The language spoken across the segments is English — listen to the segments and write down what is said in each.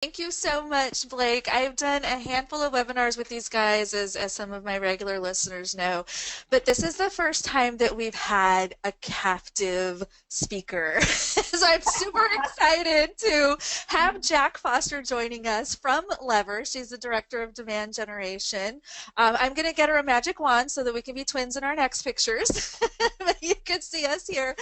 Thank you so much, Blake. I've done a handful of webinars with these guys, as some of my regular listeners know, but this is the first time that we've had a captive speaker. So I'm super excited to have Jack Foster joining us from Lever. She's the Director of Demand Generation. I'm going to get her a magic wand so that we can be twins in our next pictures. You can see us here.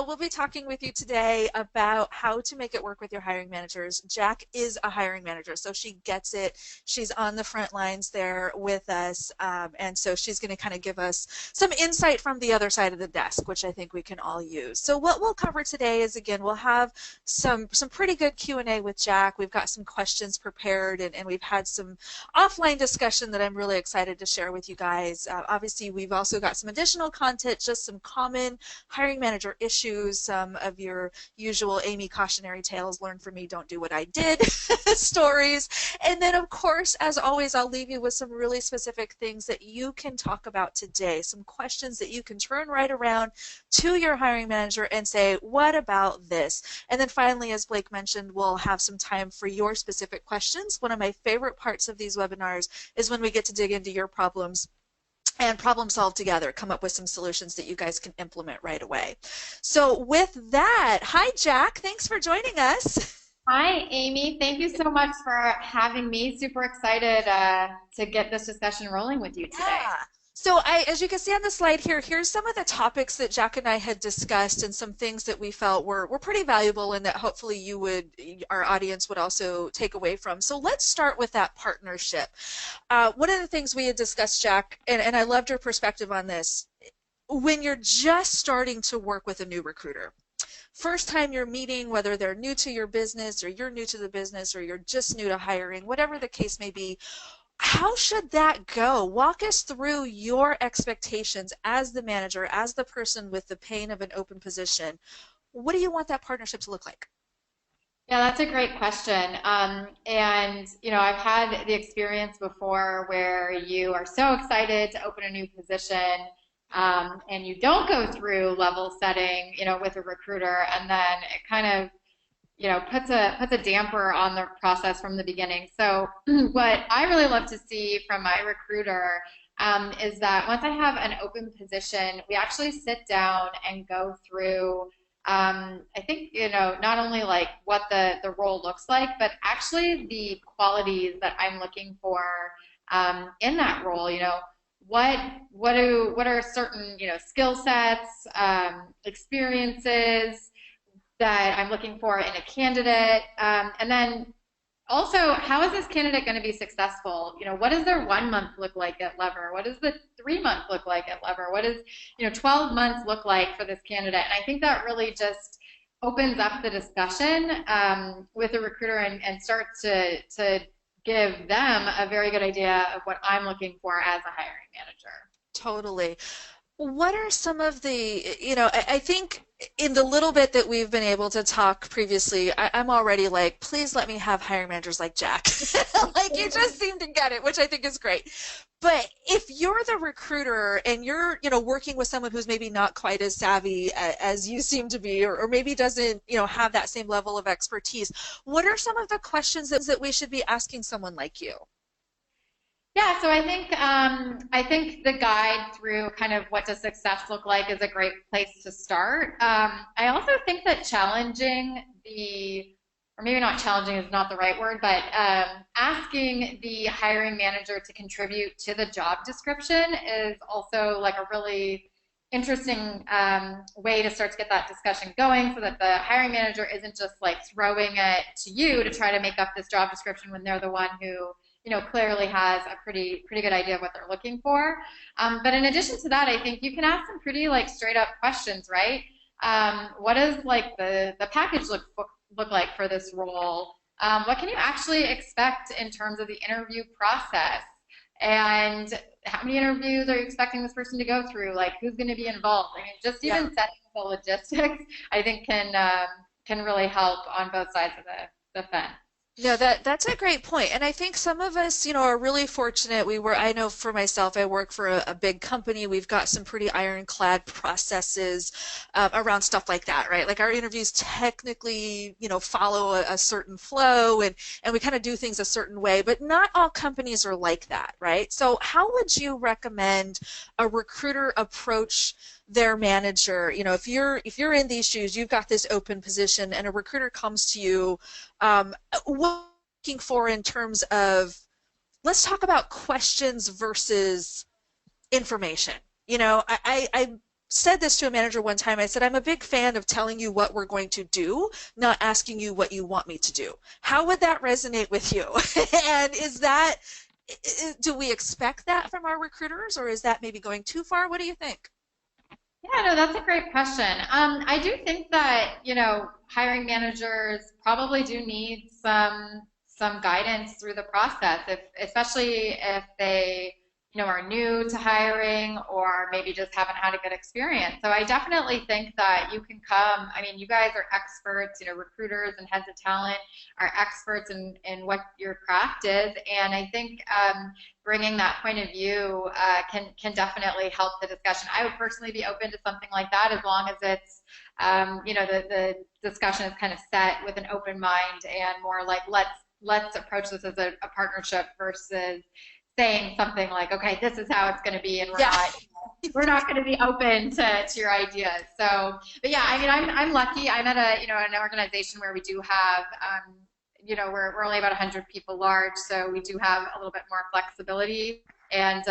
We'll be talking with you today about how to make it work with your hiring managers. Jack is a hiring manager, so she gets it. She's on the front lines there with us, and so she's going to kind of give us some insight from the other side of the desk, which I think we can all use. So what we'll cover today is, again, we'll have some pretty good Q&A with Jack. We've got some questions prepared, and we've had some offline discussion that I'm really excited to share with you guys. Obviously, we've also got some additional content, just some common hiring manager issues, some of your usual Amy cautionary tales, learn from me, don't do what I did stories. And then, of course, as always, I'll leave you with some really specific things that you can talk about today, some questions that you can turn right around to your hiring manager and say, what about this? And then finally, as Blake mentioned, we'll have some time for your specific questions. One of my favorite parts of these webinars is when we get to dig into your problems and problem solve together, come up with some solutions that you guys can implement right away. So with that, hi Jack, thanks for joining us. Hi, Amy. Thank you so much for having me. Super excited to get this discussion rolling with you today. Yeah. So as you can see on the slide here, here's some of the topics that Jack and I had discussed and some things that we felt were pretty valuable and that hopefully our audience would also take away from. So let's start with that partnership. One of the things we had discussed, Jack, and I loved your perspective on this, when you're just starting to work with a new recruiter, first time you're meeting, whether they're new to your business or you're new to the business or you're just new to hiring, whatever the case may be, how should that go? Walk us through your expectations as the manager, as the person with the pain of an open position. What do you want that partnership to look like? Yeah, that's a great question. I've had the experience before where you are so excited to open a new position, and you don't go through level setting, with a recruiter, and then it kind of puts a damper on the process from the beginning. So what I really love to see from my recruiter is that once I have an open position, we actually sit down and go through. I think not only like what the role looks like, but actually the qualities that I'm looking for in that role. What are certain skill sets, experiences that I'm looking for in a candidate, and then also, how is this candidate going to be successful? What does their 1 month look like at Lever? What does the 3 month look like at Lever? What does 12 months look like for this candidate? And I think that really just opens up the discussion with the recruiter and starts to give them a very good idea of what I'm looking for as a hiring manager. Totally. What are some of I think in the little bit that we've been able to talk previously, I'm already like, please let me have hiring managers like Jack. Like you just seem to get it, which I think is great. But if you're the recruiter and you're, working with someone who's maybe not quite as savvy as you seem to be, or maybe doesn't, have that same level of expertise, what are some of the questions that we should be asking someone like you? Yeah, so I think the guide through kind of what does success look like is a great place to start. I also think that or maybe not challenging is not the right word, but asking the hiring manager to contribute to the job description is also like a really interesting way to start to get that discussion going, so that the hiring manager isn't just like throwing it to you to try to make up this job description when they're the one who clearly has a pretty good idea of what they're looking for. But in addition to that, I think you can ask some pretty like straight up questions, right? What does like the package look like for this role? What can you actually expect in terms of the interview process? And how many interviews are you expecting this person to go through? Like, who's going to be involved? I mean, just Yeah. even setting the logistics, I think can really help on both sides of the fence. No, that's a great point. And I think some of us, are really fortunate. I know for myself, I work for a big company. We've got some pretty ironclad processes around stuff like that, right? Like our interviews technically, follow a certain flow and we kind of do things a certain way, but not all companies are like that, right? So how would you recommend a recruiter approach their manager? If you're in these shoes, you've got this open position and a recruiter comes to you, what are you looking for in terms of, let's talk about questions versus information. I said this to a manager one time. I said, I'm a big fan of telling you what we're going to do, not asking you what you want me to do. How would that resonate with you? And do we expect that from our recruiters, or is that maybe going too far? What do you think? Yeah, no, that's a great question. I do think that, hiring managers probably do need some guidance through the process, especially if they, are new to hiring or maybe just haven't had a good experience. So I definitely think that you can come. I mean, you guys are experts, recruiters and heads of talent are experts in what your craft is, and I think bringing that point of view can definitely help the discussion. I would personally be open to something like that as long as it's the discussion is kind of set with an open mind and more like let's approach this as a partnership versus saying something like, okay, this is how it's going to be, and Yeah. we're not going to be open to your ideas. So, but yeah, I mean, I'm lucky. I'm at an organization where we do have we're only about 100 people large, so we do have a little bit more flexibility and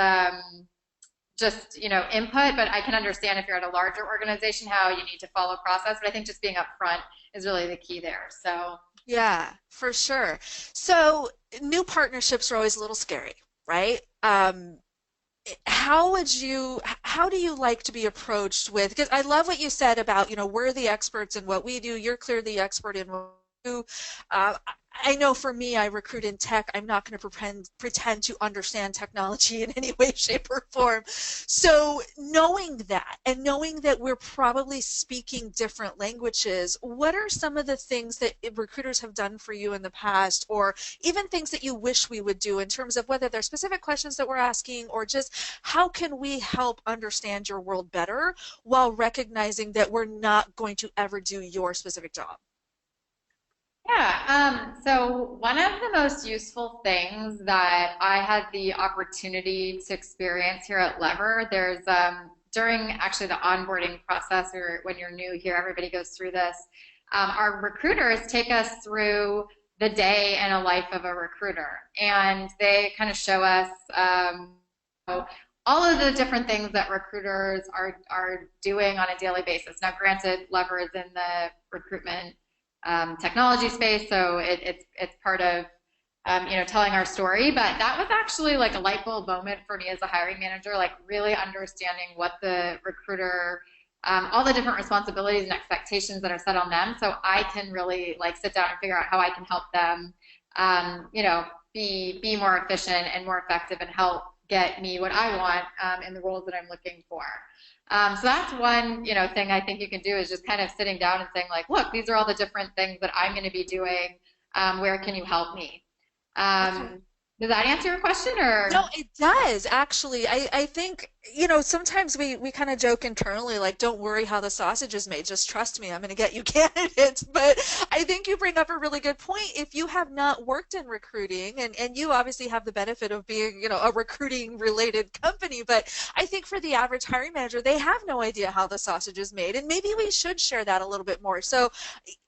just input. But I can understand if you're at a larger organization how you need to follow process. But I think just being upfront is really the key there. So Yeah, for sure. So new partnerships are always a little scary, right? How do you like to be approached with, because I love what you said about, we're the experts in what we do. You're clearly the expert in what we do. Uh, I know for me, I recruit in tech. I'm not going to pretend to understand technology in any way, shape, or form. So knowing that and knowing that we're probably speaking different languages, what are some of the things that recruiters have done for you in the past, or even things that you wish we would do in terms of whether there's specific questions that we're asking, or just how can we help understand your world better while recognizing that we're not going to ever do your specific job? yeah, so one of the most useful things that I had the opportunity to experience here at Lever, there's during actually the onboarding process, or when you're new here, everybody goes through this. Our recruiters take us through the day and a life of a recruiter, and they kind of show us all of the different things that recruiters are doing on a daily basis. Now, granted, Lever is in the recruitment technology space, so it's part of telling our story. But that was actually like a light bulb moment for me as a hiring manager, like really understanding what the recruiter, all the different responsibilities and expectations that are set on them, so I can really like sit down and figure out how I can help them, be more efficient and more effective and help get me what I want in the roles that I'm looking for. So that's one, thing I think you can do is just kind of sitting down and saying like, look, these are all the different things that I'm going to be doing. Where can you help me? Okay. Um, does that answer your question or? No, it does actually. I think, sometimes we kind of joke internally, like, don't worry how the sausage is made, just trust me, I'm going to get you candidates. But I think you bring up a really good point. If you have not worked in recruiting, and you obviously have the benefit of being, a recruiting related company, but I think for the average hiring manager, they have no idea how the sausage is made. And maybe we should share that a little bit more. So,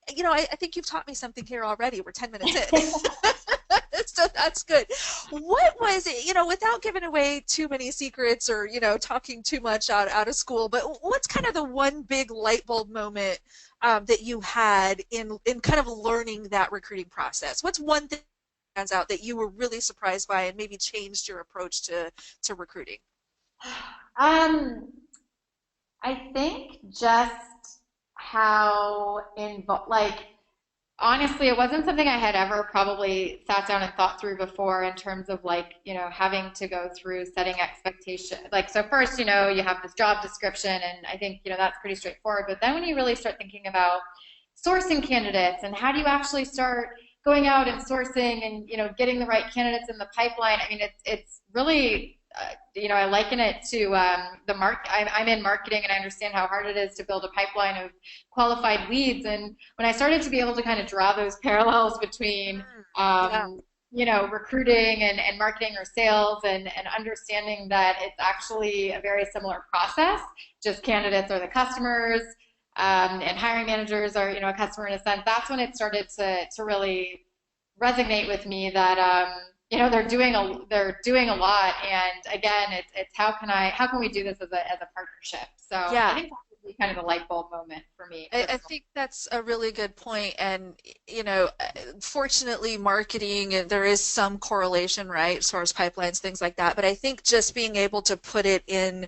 I think you've taught me something here already. We're 10 minutes in. So that's good. What was it, without giving away too many secrets or, talking too much out of school, but what's kind of the one big light bulb moment that you had in kind of learning that recruiting process? What's one thing that stands out that you were really surprised by and maybe changed your approach to recruiting? Um, I think just how involved, like, honestly, it wasn't something I had ever probably sat down and thought through before in terms of like, having to go through setting expectation. Like, so first, you have this job description, and I think, that's pretty straightforward. But then when you really start thinking about sourcing candidates and how do you actually start going out and sourcing and, getting the right candidates in the pipeline, I mean, it's really, I liken it to I'm in marketing and I understand how hard it is to build a pipeline of qualified leads. And when I started to be able to kind of draw those parallels between, Yeah. recruiting and marketing or sales and understanding that it's actually a very similar process, just candidates are the customers, and hiring managers are, a customer in a sense. That's when it started to really resonate with me that, they're doing a lot. And again, it's how can we do this as a partnership? So I Yeah. think that would be kind of the light bulb moment for me I personally. think that's a really good point. And, fortunately, marketing, there is some correlation, right? Source pipelines, things like that. But I think just being able to put it in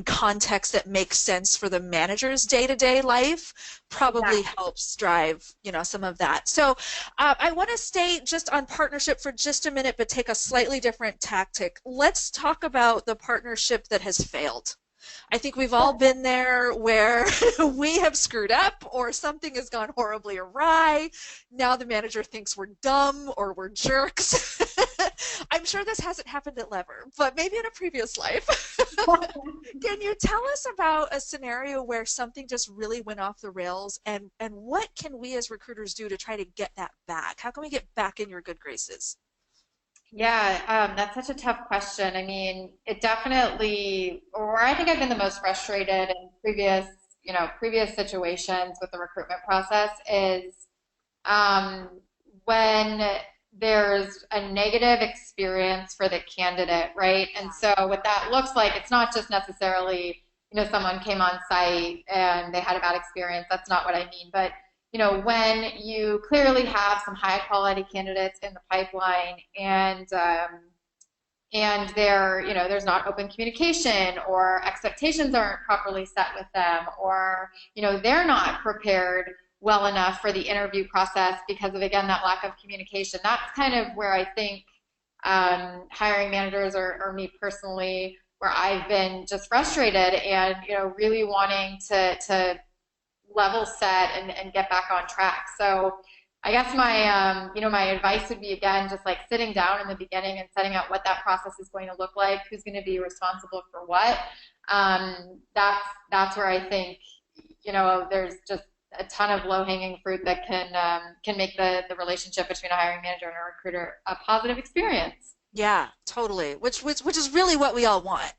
context that makes sense for the manager's day-to-day life probably Exactly. helps drive, some of that. So I want to stay just on partnership for just a minute, but take a slightly different tactic. Let's talk about the partnership that has failed. I think we've all been there where we have screwed up or something has gone horribly awry. Now the manager thinks we're dumb or we're jerks. I'm sure this hasn't happened at Lever, but maybe in a previous life. Can you tell us about a scenario where something just really went off the rails, and what can we as recruiters do to try to get that back? How can we get back in your good graces? Yeah, that's such a tough question. I mean, it definitely, or I think I've been the most frustrated in previous situations with the recruitment process is um, when there's a negative experience for the candidate, right? And so what that looks like, it's not just necessarily, someone came on site and they had a bad experience. That's not what I mean. But, when you clearly have some high quality candidates in the pipeline and there's not open communication or expectations aren't properly set with them or, they're not prepared well enough for the interview process because of, again, that lack of communication. That's kind of where I think hiring managers or me personally, where I've been just frustrated and, really wanting to level set and get back on track. So I guess my advice would be again, just like sitting down in the beginning and setting out what that process is going to look like, who's going to be responsible for what. That's where I think, there's just a ton of low-hanging fruit that can make the relationship between a hiring manager and a recruiter a positive experience. Yeah, totally. Which is really what we all want.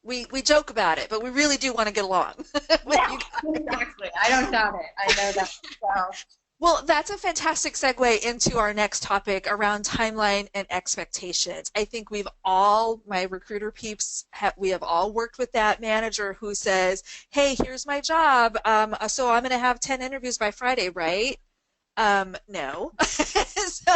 We joke about it, but we really do want to get along with Yeah, you guys. exactly. I don't doubt it. I know that. So. Well, that's a fantastic segue into our next topic around timeline and expectations. I think my recruiter peeps, we have all worked with that manager who says, "Hey, here's my job. So I'm going to have 10 interviews by Friday, right?" No. So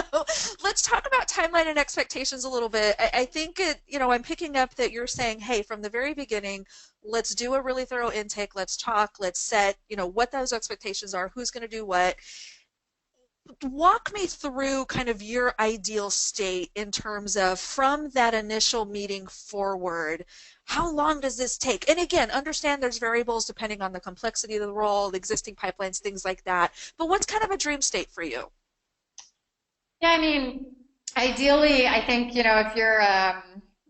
let's talk about timeline and expectations a little bit. I think I'm picking up that you're saying, hey, from the very beginning, let's do a really thorough intake. Let's talk. Let's set, what those expectations are, who's going to do what. Walk me through kind of your ideal state in terms of from that initial meeting forward. How long does this take? And again, understand there's variables depending on the complexity of the role, the existing pipelines, things like that. But what's kind of a dream state for you? Yeah, I mean, ideally, I think, if you're a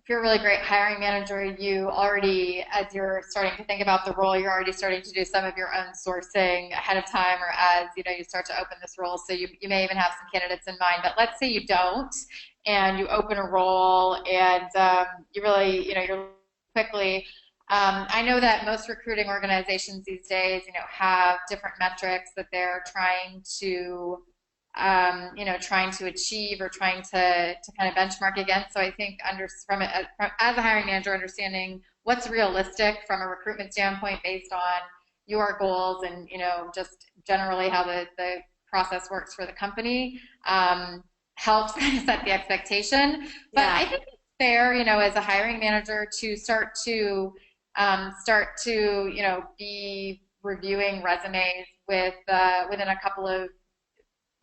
really great hiring manager, you already, as you're starting to think about the role, you're already starting to do some of your own sourcing ahead of time or as, you start to open this role. So you may even have some candidates in mind, but let's say you don't and you open a role and you really, you're quickly. I know that most recruiting organizations these days, have different metrics that they're trying to achieve or trying to kind of benchmark against. So I think as a hiring manager, understanding what's realistic from a recruitment standpoint based on your goals and, just generally how the process works for the company helps kind of set the expectation. But Yeah. I think it's fair, as a hiring manager to start to be reviewing resumes within a couple of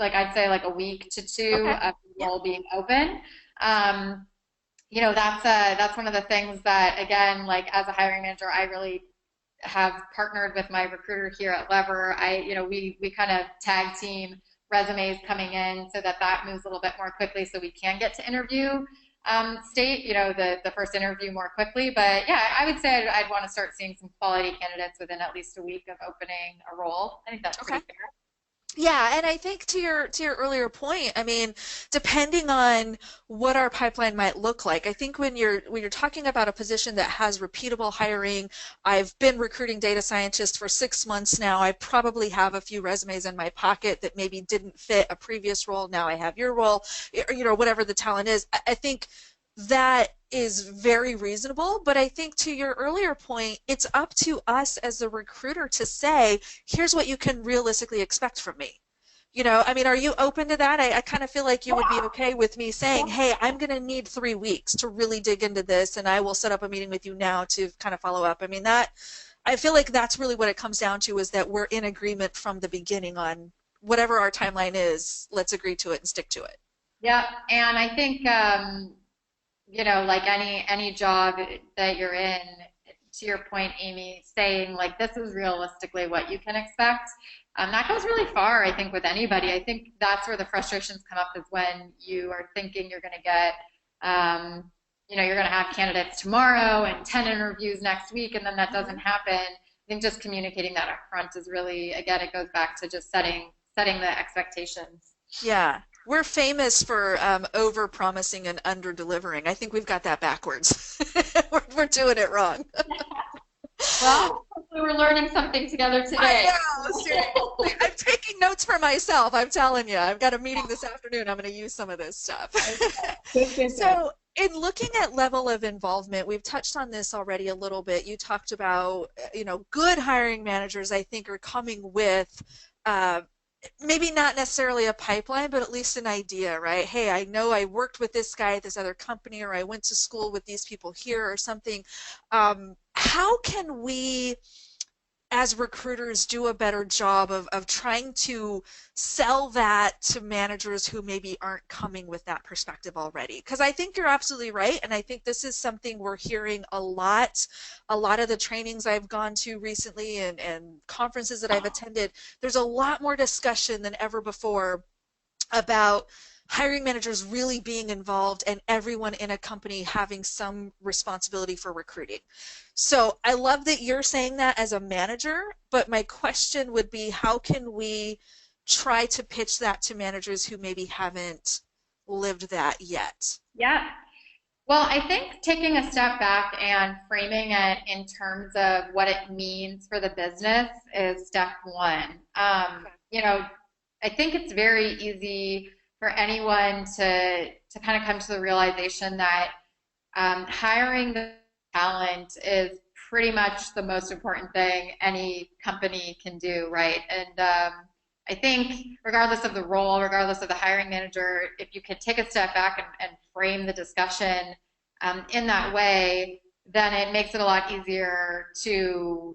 like I'd say like a week to two Okay. of the Yeah. role being open. Um, that's one of the things that again, like as a hiring manager, I really have partnered with my recruiter here at Lever. We kind of tag team resumes coming in so that that moves a little bit more quickly so we can get to interview state, the first interview more quickly. But yeah, I would say I'd want to start seeing some quality candidates within at least a week of opening a role. I think that's Okay. pretty fair. Yeah, and I think to your earlier point, I mean, depending on what our pipeline might look like, I think when you're talking about a position that has repeatable hiring, I've been recruiting data scientists for 6 months now. I probably have a few resumes in my pocket that maybe didn't fit a previous role. Now I have your role, or, whatever the talent is. I think that is very reasonable, but I think to your earlier point, it's up to us as the recruiter to say, here's what you can realistically expect from me. I mean, are you open to that? I kind of feel like you would be okay with me saying, hey, I'm going to need 3 weeks to really dig into this, and I will set up a meeting with you now to kind of follow up. I mean, I feel like that's really what it comes down to, is that we're in agreement from the beginning on whatever our timeline is, let's agree to it and stick to it. Yeah, and I think like any job that you're in, to your point, Amy, saying like this is realistically what you can expect. That goes really far, I think, with anybody. I think that's where the frustrations come up, is when you are thinking you're going to get, you're going to have candidates tomorrow and 10 interviews next week, and then that doesn't happen. I think just communicating that up front is really, again, it goes back to just setting the expectations. Yeah. We're famous for over promising and under delivering. I think we've got that backwards. We're doing it wrong. Well, hopefully we're learning something together I today. know, seriously. I'm taking notes for myself. I'm telling you. I've got a meeting this afternoon. I'm going to use some of this stuff. Good, good, good. So, in looking at level of involvement, we've touched on this already a little bit. You talked about, good hiring managers, I think, are coming with uh, maybe not necessarily a pipeline, but at least an idea, right? Hey, I know I worked with this guy at this other company, or I went to school with these people here, or something. How can we, as recruiters, do a better job of trying to sell that to managers who maybe aren't coming with that perspective already? Because I think you're absolutely right, and I think this is something we're hearing a lot. A lot of the trainings I've gone to recently, and conferences that I've attended, there's a lot more discussion than ever before about hiring managers really being involved and everyone in a company having some responsibility for recruiting. So I love that you're saying that as a manager, but my question would be, how can we try to pitch that to managers who maybe haven't lived that yet? Yeah. Well, I think taking a step back and framing it in terms of what it means for the business is step one. I think it's very easy for anyone to kind of come to the realization that hiring the talent is pretty much the most important thing any company can do, right? And I think regardless of the role, regardless of the hiring manager, if you could take a step back and frame the discussion in that way, then it makes it a lot easier to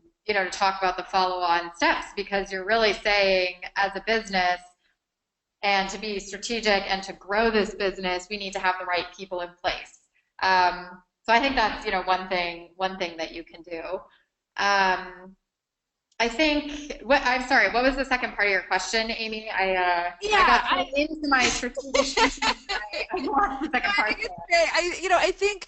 talk about the follow-on steps, because you're really saying, as a business, and to be strategic and to grow this business, we need to have the right people in place. So I think that's one thing that you can do. I think I'm sorry. What was the second part of your question, Amy? I got into my strategic. I lost the second I part. think it's great. I think,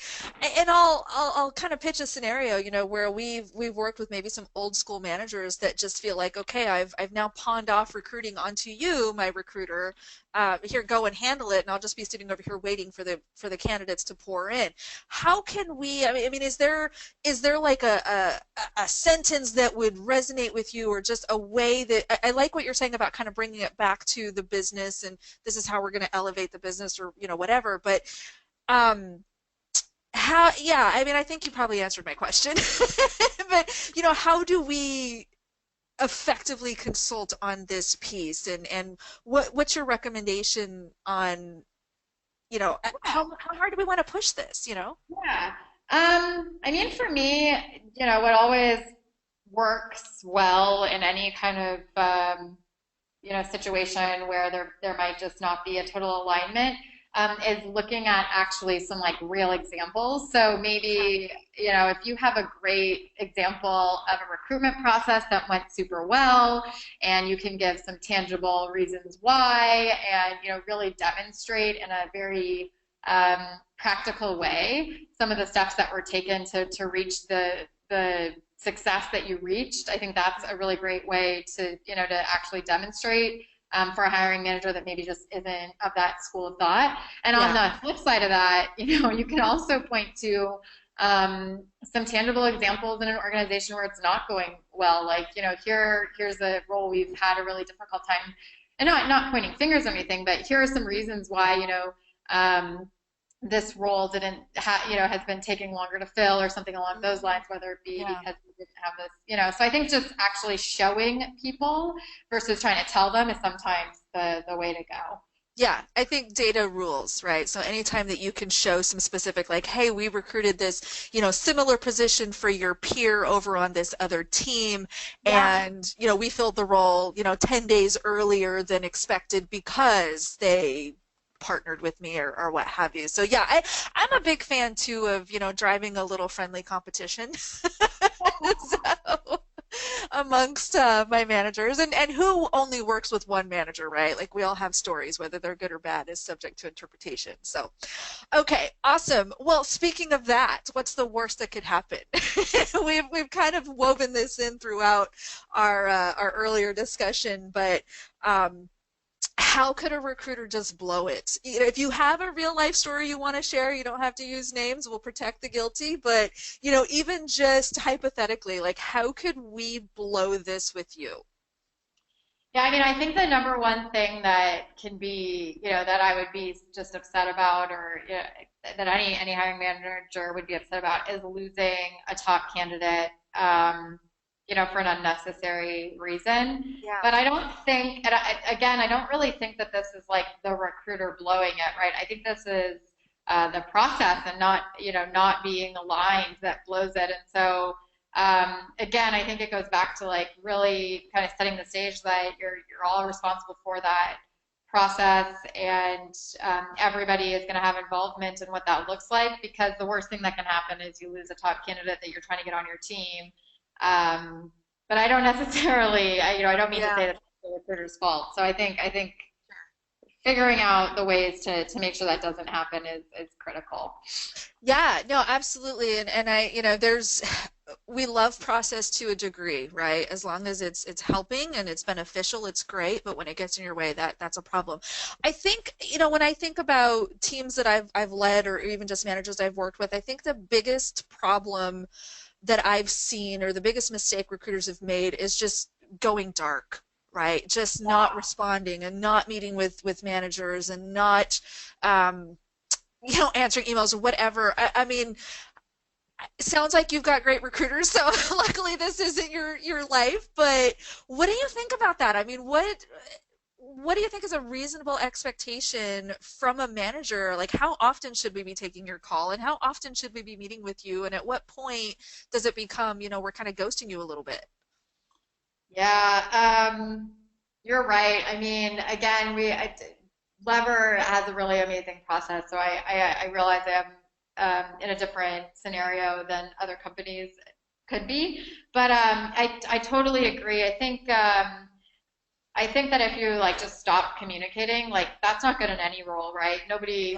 and I'll kind of pitch a scenario, where we've worked with maybe some old school managers that just feel like, okay, I've now pawned off recruiting onto you, my recruiter. Here, go and handle it, and I'll just be sitting over here waiting for the candidates to pour in. How can we? I mean, is there like a sentence that would resonate with you, or just a way that I like what you're saying about kind of bringing it back to the business, and this is how we're going to elevate the business, or whatever. But how? Yeah, I mean, I think you probably answered my question. But how do we effectively consult on this piece, and what's your recommendation on how hard do we want to push this? Yeah. I mean, for me, what always works well in any kind of situation where there might just not be a total alignment, is looking at actually some like real examples. So maybe, you know, if you have a great example of a recruitment process that went super well and you can give some tangible reasons why and, you know, really demonstrate in a very practical way some of the steps that were taken to reach the success that you reached. I think that's a really great way to, you know, to actually demonstrate for a hiring manager that maybe just isn't of that school of thought. And on the flip side of that, you know, you can also point to some tangible examples in an organization where it's not going well. Like, you know, here's a role we've had a really difficult time, and not pointing fingers or anything, but here are some reasons why, you know, this role didn't you know, has been taking longer to fill or something along those lines, whether it be because we didn't have this, you know. So I think just actually showing people versus trying to tell them is sometimes the way to go. Yeah, I think data rules, right? So anytime that you can show some specific, like, hey, we recruited this, you know, similar position for your peer over on this other team, and, you know, we filled the role, you know, 10 days earlier than expected because they partnered with me or what have you. So yeah, I'm a big fan too of, you know, driving a little friendly competition. So amongst my managers, and who only works with one manager, right? Like we all have stories, whether they're good or bad is subject to interpretation. So okay, awesome. Well, speaking of that, what's the worst that could happen? We've kind of woven this in throughout our earlier discussion, but how could a recruiter just blow it? You know, if you have a real life story you want to share, you don't have to use names. We'll protect the guilty. But, you know, even just hypothetically, like, how could we blow this with you? Yeah, I mean, I think the number one thing that can be, you know, that I would be just upset about, or you know, that any hiring manager would be upset about, is losing a top candidate, you know, for an unnecessary reason. Yeah. But I don't think, and again, I don't really think that this is like the recruiter blowing it, right? I think this is the process and not, you know, not being aligned that blows it. And so again, I think it goes back to like really kind of setting the stage that you're all responsible for that process, and everybody is going to have involvement in what that looks like, because the worst thing that can happen is you lose a top candidate that you're trying to get on your team. But I don't necessarily, you know, I don't mean to say that it's the recruiter's fault. So I think figuring out the ways to make sure that doesn't happen is critical. Yeah, no, absolutely. And I, you know, we love process to a degree, right? As long as it's helping and it's beneficial, it's great. But when it gets in your way, that's a problem. I think, you know, when I think about teams that I've led, or even just managers I've worked with, I think the biggest problem that I've seen, or the biggest mistake recruiters have made, is just going dark, right? Just not responding and not meeting with managers and not, you know, answering emails or whatever. I mean, it sounds like you've got great recruiters, so luckily this isn't your life. But what do you think about that? I mean, what do you think is a reasonable expectation from a manager? Like, how often should we be taking your call, and how often should we be meeting with you? And at what point does it become, you know, we're kind of ghosting you a little bit? Yeah, you're right. I mean, again, Lever has a really amazing process, so I realize I'm in a different scenario than other companies could be, but I totally agree. I think that if you like just stop communicating, like that's not good in any role, right? Nobody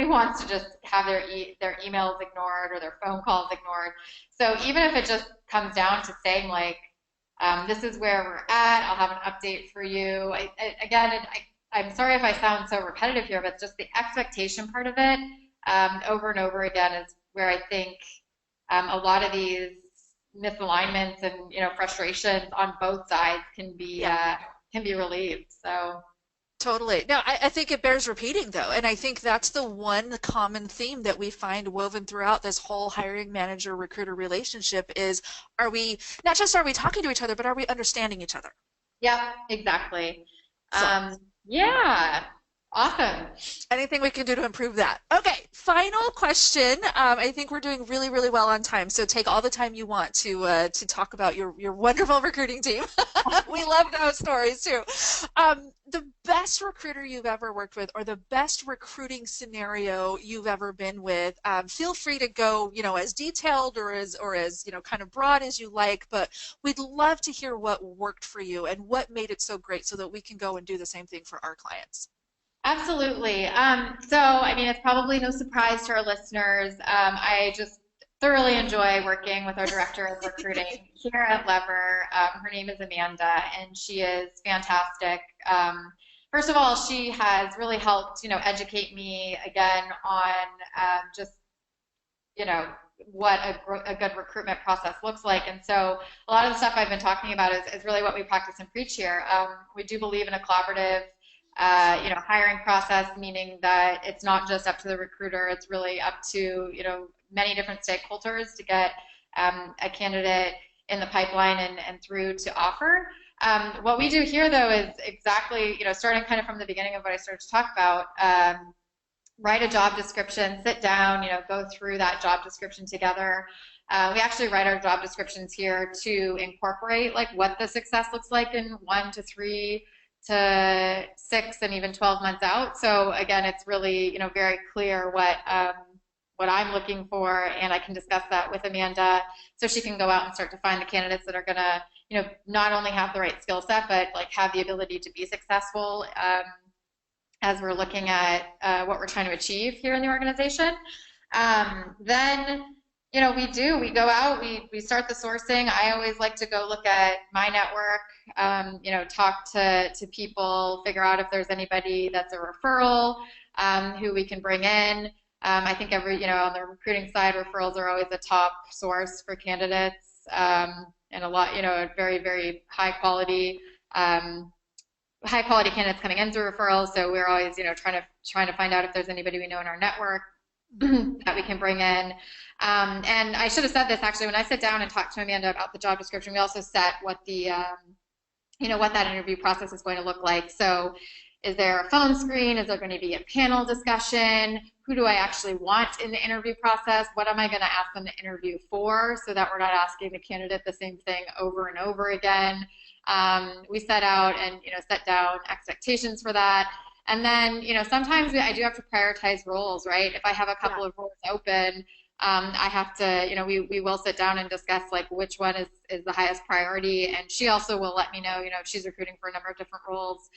wants to just have their emails ignored or their phone calls ignored. So even if it just comes down to saying like, this is where we're at, I'll have an update for you. I'm sorry if I sound so repetitive here, but just the expectation part of it, over and over again, is where I think a lot of these misalignments and, you know, frustrations on both sides can be relieved. So Totally. No, I think it bears repeating though, and I think that's the one common theme that we find woven throughout this whole hiring manager recruiter relationship is, are we not just, are we talking to each other, but are we understanding each other? yeah, exactly. So Yeah. Awesome. Anything we can do to improve that. Okay, final question. I think we're doing really, really well on time, so take all the time you want to talk about your wonderful recruiting team. We love those stories too. The best recruiter you've ever worked with, or the best recruiting scenario you've ever been with. Feel free to go, as detailed or as kind of broad as you like, but we'd love to hear what worked for you and what made it so great, so that we can go and do the same thing for our clients. Absolutely. So, I mean, it's probably no surprise to our listeners. I just thoroughly enjoy working with our director of recruiting here at Lever. Her name is Amanda, and she is fantastic. First of all, she has really helped, educate me again on just, you know, what a good recruitment process looks like. And so a lot of the stuff I've been talking about is really what we practice and preach here. We do believe in a collaborative hiring process, meaning that it's not just up to the recruiter, it's really up to, many different stakeholders to get a candidate in the pipeline and through to offer. What we do here, though, is exactly, starting kind of from the beginning of what I started to talk about, write a job description, sit down, go through that job description together. We actually write our job descriptions here to incorporate like what the success looks like in 1 to 3 to 6 and even 12 months out. So again, it's really, very clear what I'm looking for, and I can discuss that with Amanda so she can go out and start to find the candidates that are going to, not only have the right skill set, but like have the ability to be successful as we're looking at what we're trying to achieve here in the organization. Then, we go out, we start the sourcing. I always like to go look at my network, talk to people, figure out if there's anybody that's a referral who we can bring in. I think on the recruiting side, referrals are always a top source for candidates, and a lot, very, very high quality candidates coming in through referrals. So we're always, trying to find out if there's anybody we know in our network that we can bring in. And I should have said this actually, when I sit down and talk to Amanda about the job description, we also set what the, what that interview process is going to look like. So is there a phone screen? Is there going to be a panel discussion? Who do I actually want in the interview process? What am I going to ask them to interview for, so that we're not asking the candidate the same thing over and over again? We set out and, set down expectations for that. And then, sometimes I do have to prioritize roles, right? If I have a couple of roles open, I have to, we will sit down and discuss like which one is the highest priority. And she also will let me know, if she's recruiting for a number of different roles,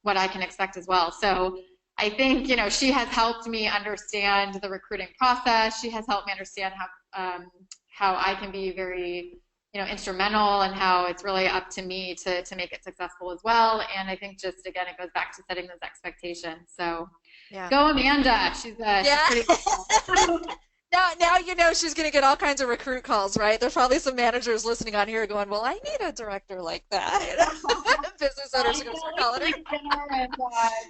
what I can expect as well. So I think, she has helped me understand the recruiting process. She has helped me understand how I can be very, instrumental, and how it's really up to me to make it successful as well. And I think just, again, it goes back to setting those expectations. So go Amanda. She's pretty cool. Now she's going to get all kinds of recruit calls, right? There's probably some managers listening on here going, well, I need a director like that. Business owners are going to start calling her. And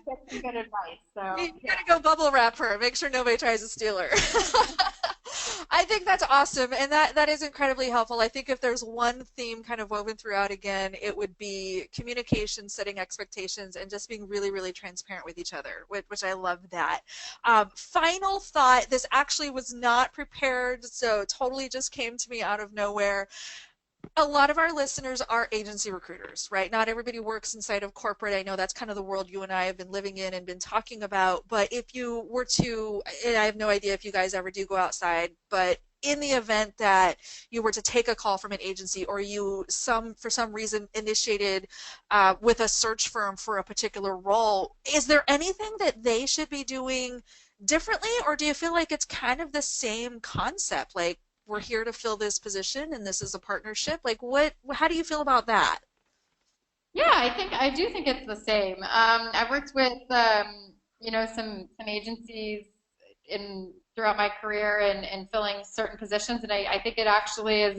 get some good advice. So you got to go bubble wrap her. Make sure nobody tries to steal her. I think that's awesome, and that is incredibly helpful. I think if there's one theme kind of woven throughout again, it would be communication, setting expectations, and just being really, really transparent with each other, which I love that. Final thought, this actually was not prepared, so totally just came to me out of nowhere. A lot of our listeners are agency recruiters, right? Not everybody works inside of corporate. I know that's kind of the world you and I have been living in and been talking about. But if you were to, and I have no idea if you guys ever do go outside, but in the event that you were to take a call from an agency, or you for some reason initiated with a search firm for a particular role, is there anything that they should be doing differently, or do you feel like it's kind of the same concept? Like, we're here to fill this position and this is a partnership. Like, how do you feel about that? Yeah, I do think it's the same. I've worked with some agencies throughout my career in filling certain positions, and I think it actually is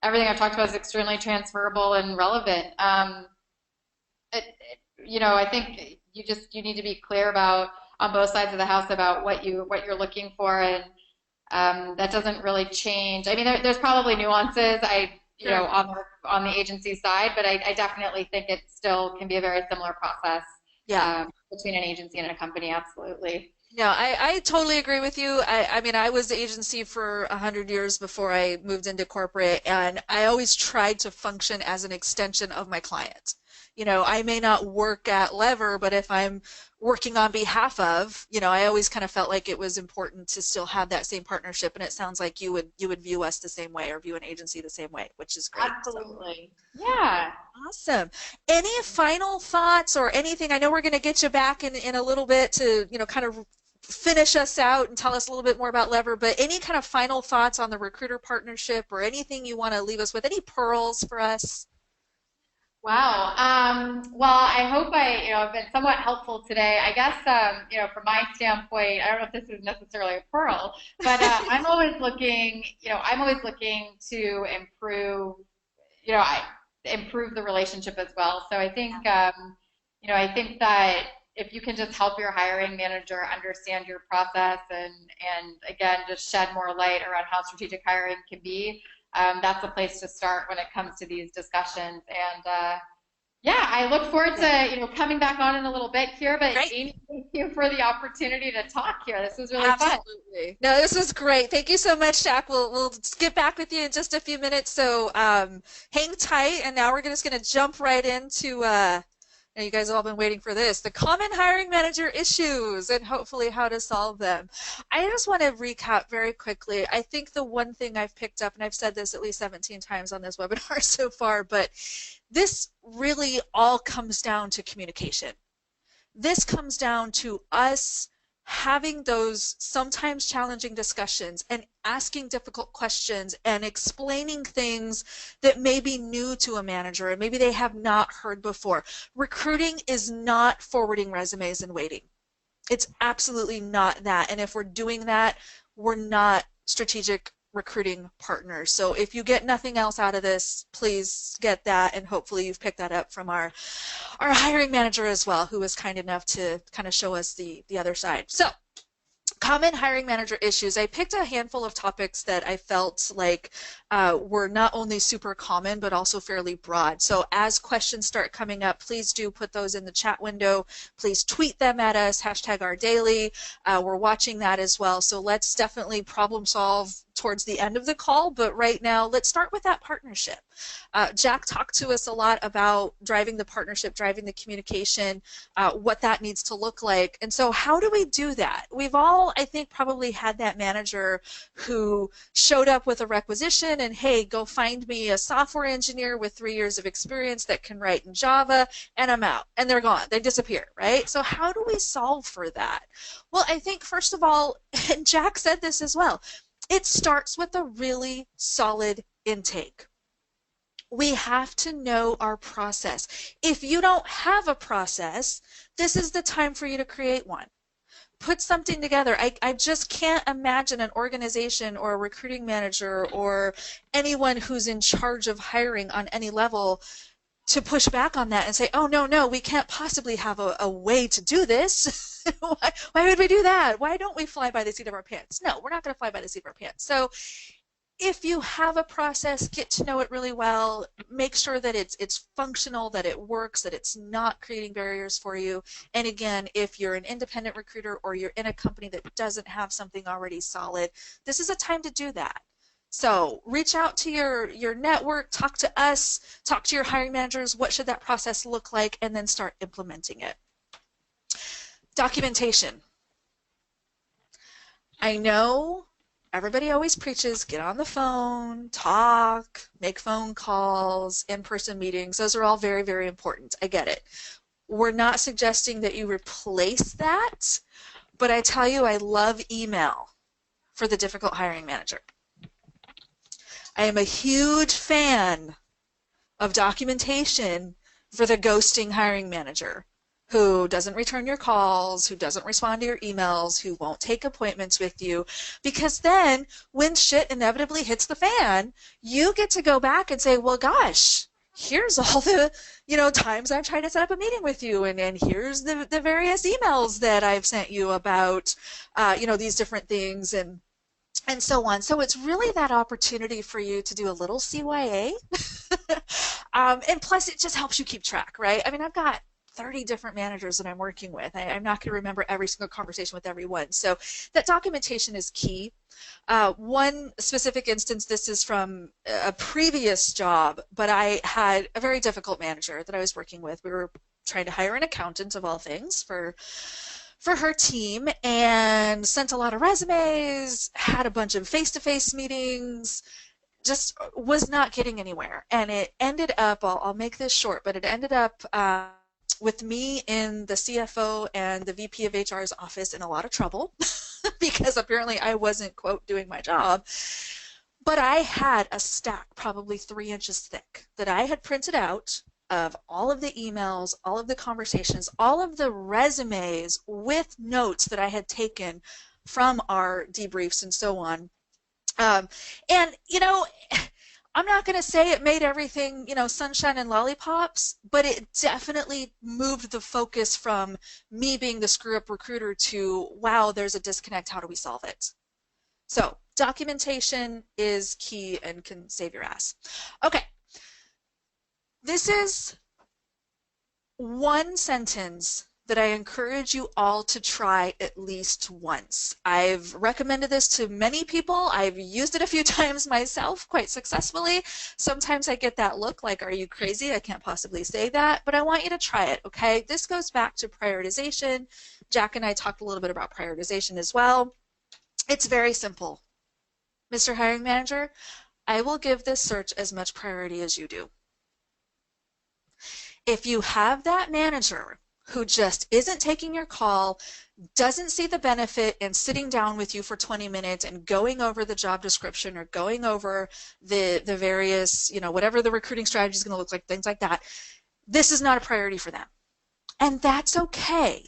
everything I've talked about is extremely transferable and relevant. I think you need to be clear about, on both sides of the house, about what you're looking for, and that doesn't really change. I mean, there's probably nuances, on the agency side, but I definitely think it still can be a very similar process Yeah. between an agency and a company. Absolutely. No, I totally agree with you. I mean, I was the agency for 100 years before I moved into corporate, and I always tried to function as an extension of my client. I may not work at Lever, but if I'm working on behalf of, I always kind of felt like it was important to still have that same partnership. And it sounds like you would view us the same way or view an agency the same way, which is great. So Absolutely. Yeah. awesome. Any final thoughts or anything? I know we're going to get you back in a little bit to, kind of finish us out and tell us a little bit more about Lever, but any kind of final thoughts on the recruiter partnership or anything you want to leave us with? Any pearls for us? Wow. Well, I hope I've been somewhat helpful today. I guess, from my standpoint, I don't know if this is necessarily a pearl, but I'm always looking to improve, improve the relationship as well. So I think that if you can just help your hiring manager understand your process and again, just shed more light around how strategic hiring can be, that's a place to start when it comes to these discussions. And yeah, I look forward to coming back on in a little bit here. But Great. Amy, thank you for the opportunity to talk here. This was really fun. Absolutely. No, this was great. Thank you so much, Jack. We'll get back with you in just a few minutes. So hang tight, and now we're just going to jump right into. Now you guys have all been waiting for this, the common hiring manager issues and hopefully how to solve them. I just want to recap very quickly. I think the one thing I've picked up, and I've said this at least 17 times on this webinar so far, but this really all comes down to communication. This comes down to us having those sometimes challenging discussions and asking difficult questions and explaining things that may be new to a manager and maybe they have not heard before. Recruiting is not forwarding resumes and waiting. It's absolutely not that. And if we're doing that, we're not strategic recruiting partners. So if you get nothing else out of this, please get that, and hopefully you've picked that up from our hiring manager as well, who was kind enough to kind of show us the other side. So common hiring manager issues. I picked a handful of topics that I felt like were not only super common, but also fairly broad. So as questions start coming up, please do put those in the chat window. Please tweet them at us, #OurDaily. We're watching that as well. So let's definitely problem solve towards the end of the call, but right now let's start with that partnership. Jack talked to us a lot about driving the partnership, driving the communication, what that needs to look like. And so how do we do that? We've all, I think, probably had that manager who showed up with a requisition and, hey, go find me a software engineer with 3 years of experience that can write in Java, and I'm out. And they're gone. They disappear, right? So how do we solve for that? Well, I think, first of all, and Jack said this as well, it starts with a really solid intake. We have to know our process. If you don't have a process, this is the time for you to create one. Put something together. I just can't imagine an organization or a recruiting manager or anyone who's in charge of hiring on any level to push back on that and say, oh, no, we can't possibly have a way to do this. Why would we do that? Why don't we fly by the seat of our pants? No, we're not going to fly by the seat of our pants. So if you have a process, get to know it really well, make sure that it's functional, that it works, that it's not creating barriers for you. And again, if you're an independent recruiter or you're in a company that doesn't have something already solid, this is a time to do that. So reach out to your network, talk to us, talk to your hiring managers, what should that process look like, and then start implementing it. Documentation. I know everybody always preaches, get on the phone, talk, make phone calls, in-person meetings. Those are all very, very important. I get it. We're not suggesting that you replace that, but I tell you, I love email for the difficult hiring manager. I am a huge fan of documentation for the ghosting hiring manager who doesn't return your calls, who doesn't respond to your emails, who won't take appointments with you, because then when shit inevitably hits the fan, you get to go back and say, well, gosh, here's all the times I've tried to set up a meeting with you, and here's the various emails that I've sent you about these different things and so on. So it's really that opportunity for you to do a little CYA. And plus it just helps you keep track, right? I mean, I've got 30 different managers that I'm working with. I'm not going to remember every single conversation with everyone. So that documentation is key. One specific instance, this is from a previous job, but I had a very difficult manager that I was working with. We were trying to hire an accountant, of all things, for her team, and sent a lot of resumes, had a bunch of face-to-face meetings, just was not getting anywhere. And it ended up, I'll make this short, but it ended up with me in the CFO and the VP of HR's office in a lot of trouble because apparently I wasn't, quote, doing my job. But I had a stack probably 3 inches thick that I had printed out of all of the emails, all of the conversations, all of the resumes with notes that I had taken from our debriefs and so on. And, you know, I'm not going to say it made everything, you know, sunshine and lollipops, but it definitely moved the focus from me being the screw-up recruiter to, wow, there's a disconnect. How do we solve it? So documentation is key and can save your ass. Okay. This is one sentence that I encourage you all to try at least once. I've recommended this to many people. I've used it a few times myself quite successfully. Sometimes I get that look like, are you crazy? I can't possibly say that, but I want you to try it, okay? This goes back to prioritization. Jack and I talked a little bit about prioritization as well. It's very simple. Mr. Hiring Manager, I will give this search as much priority as you do. If you have that manager who just isn't taking your call, doesn't see the benefit in sitting down with you for 20 minutes and going over the job description or going over the various, you know, whatever the recruiting strategy is going to look like, things like that, this is not a priority for them. And that's okay.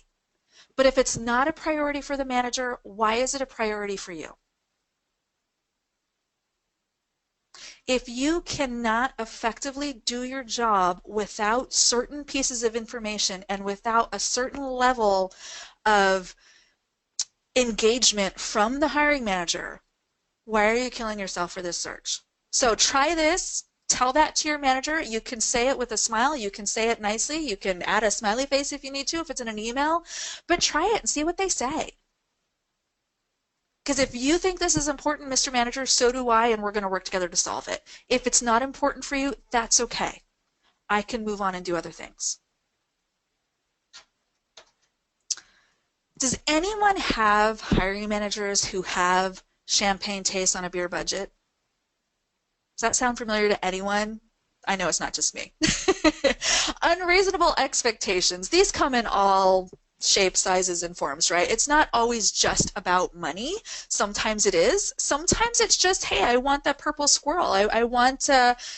But if it's not a priority for the manager, why is it a priority for you? If you cannot effectively do your job without certain pieces of information and without a certain level of engagement from the hiring manager, why are you killing yourself for this search? So try this. Tell that to your manager. You can say it with a smile. You can say it nicely. You can add a smiley face if you need to, if it's in an email. But try it and see what they say. Because if you think this is important, Mr. Manager, so do I, and we're going to work together to solve it. If it's not important for you, that's okay. I can move on and do other things. Does anyone have hiring managers who have champagne taste on a beer budget? Does that sound familiar to anyone? I know it's not just me. Unreasonable expectations. These come in all shapes, sizes, and forms, right? It's not always just about money. Sometimes it is. Sometimes it's just, hey, I want that purple squirrel. I want,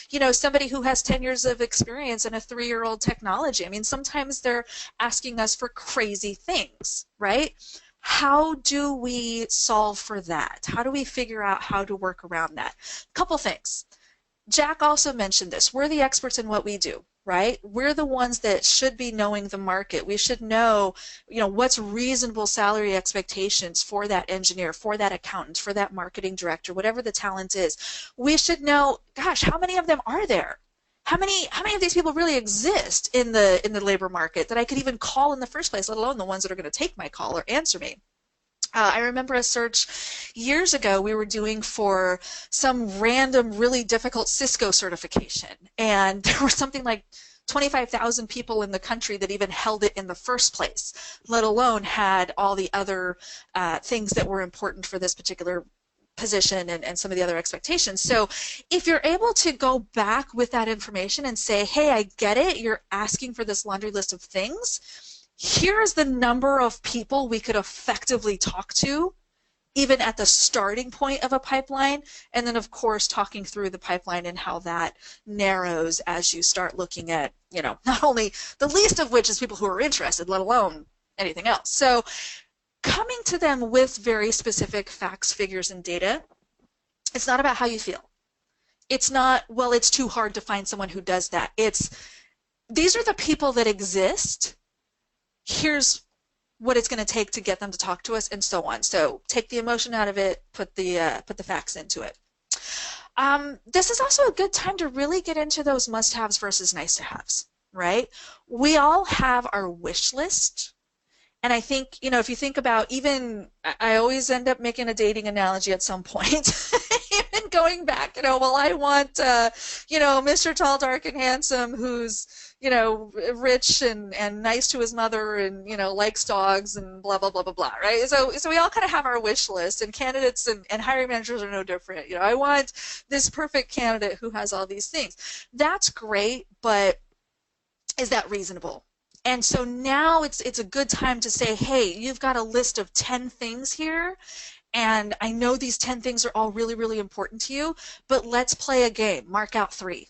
you know, somebody who has 10 years of experience in a 3-year-old technology. I mean, sometimes they're asking us for crazy things, right? How do we solve for that? How do we figure out how to work around that? A couple things. Jack also mentioned this. We're the experts in what we do, right? We're the ones that should be knowing the market. We should know, you know, what's reasonable salary expectations for that engineer, for that accountant, for that marketing director, whatever the talent is. We should know, gosh, how many of them are there? How many of these people really exist in the labor market that I could even call in the first place, let alone the ones that are going to take my call or answer me? I remember a search years ago we were doing for some random, really difficult Cisco certification, and there were something like 25,000 people in the country that even held it in the first place, let alone had all the other things that were important for this particular position and some of the other expectations. So if you're able to go back with that information and say, hey, I get it, you're asking for this laundry list of things, here's the number of people we could effectively talk to, even at the starting point of a pipeline, and then of course talking through the pipeline and how that narrows as you start looking at, you know, not only the least of which is people who are interested, let alone anything else. So coming to them with very specific facts, figures, and data, it's not about how you feel. It's not, well, it's too hard to find someone who does that. It's, these are the people that exist. Here's what it's going to take to get them to talk to us, and so on. So take the emotion out of it, put the facts into it. This is also a good time to really get into those must-haves versus nice-to-haves. right? We all have our wish list. And I think, if you think about, even, I always end up making a dating analogy at some point. Even going back, well, I want, Mr. Tall, Dark, and Handsome who's, rich and nice to his mother and, likes dogs and blah, blah, blah, blah, blah, right? So we all kind of have our wish list, and candidates and hiring managers are no different. I want this perfect candidate who has all these things. That's great, but is that reasonable? And so now it's a good time to say, hey, you've got a list of 10 things here, and I know these 10 things are all really, really important to you, but let's play a game. Mark out 3.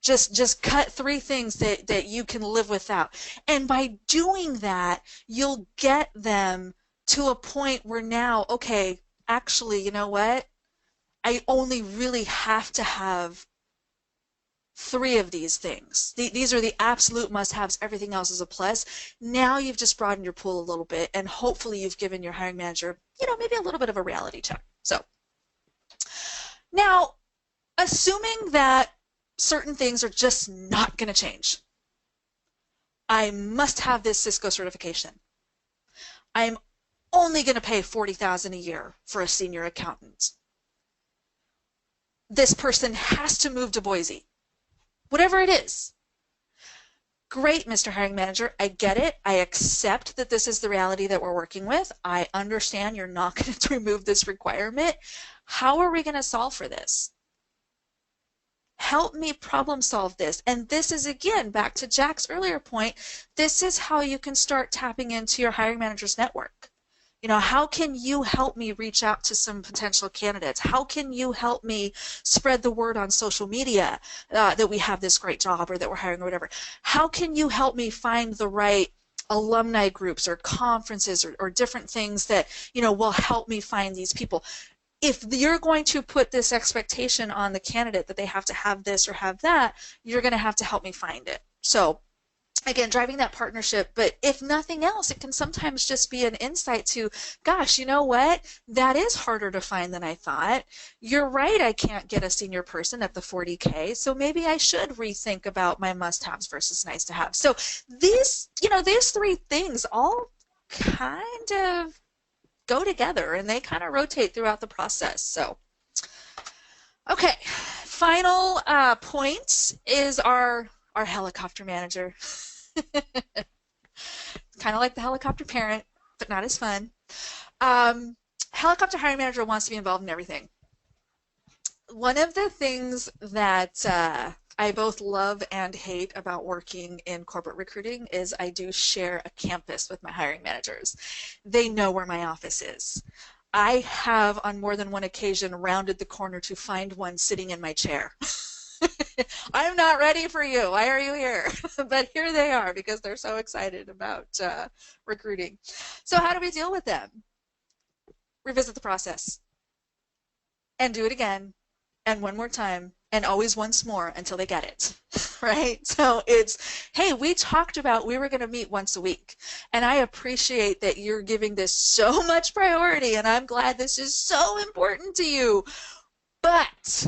Just cut 3 things that you can live without. And by doing that, you'll get them to a point where now, okay, actually, you know what? I only really have to have 3 of these things. These are the absolute must-haves. Everything else is a plus. Now you've just broadened your pool a little bit, and hopefully you've given your hiring manager, maybe a little bit of a reality check. So now, assuming that certain things are just not going to change. I must have this Cisco certification. I'm only going to pay $40,000 a year for a senior accountant. This person has to move to Boise. Whatever it is. Great, Mr. Hiring Manager. I get it. I accept that this is the reality that we're working with. I understand you're not going to remove this requirement. How are we going to solve for this? Help me problem solve this. And this is, again, back to Jack's earlier point, this is how you can start tapping into your hiring manager's network. How can you help me reach out to some potential candidates? How can you help me spread the word on social media that we have this great job or that we're hiring or whatever? How can you help me find the right alumni groups or conferences or different things that, will help me find these people? If you're going to put this expectation on the candidate that they have to have this or have that, you're going to have to help me find it. So again, driving that partnership, but if nothing else, it can sometimes just be an insight to, gosh, you know what? That is harder to find than I thought. You're right, I can't get a senior person at the $40K, so maybe I should rethink about my must-haves versus nice-to-have. So these 3 things all kind of go together, and they kind of rotate throughout the process. So, okay, final point is our helicopter manager. Kind of like the helicopter parent, but not as fun. Helicopter hiring manager wants to be involved in everything. One of the things that I both love and hate about working in corporate recruiting is I do share a campus with my hiring managers. They know where my office is. I have on more than one occasion rounded the corner to find one sitting in my chair. I'm not ready for you. Why are you here? But here they are because they're so excited about recruiting. So how do we deal with them? Revisit the process and do it again and one more time and always once more until they get it, right? So it's, hey, we talked about we were going to meet once a week, and I appreciate that you're giving this so much priority, and I'm glad this is so important to you, but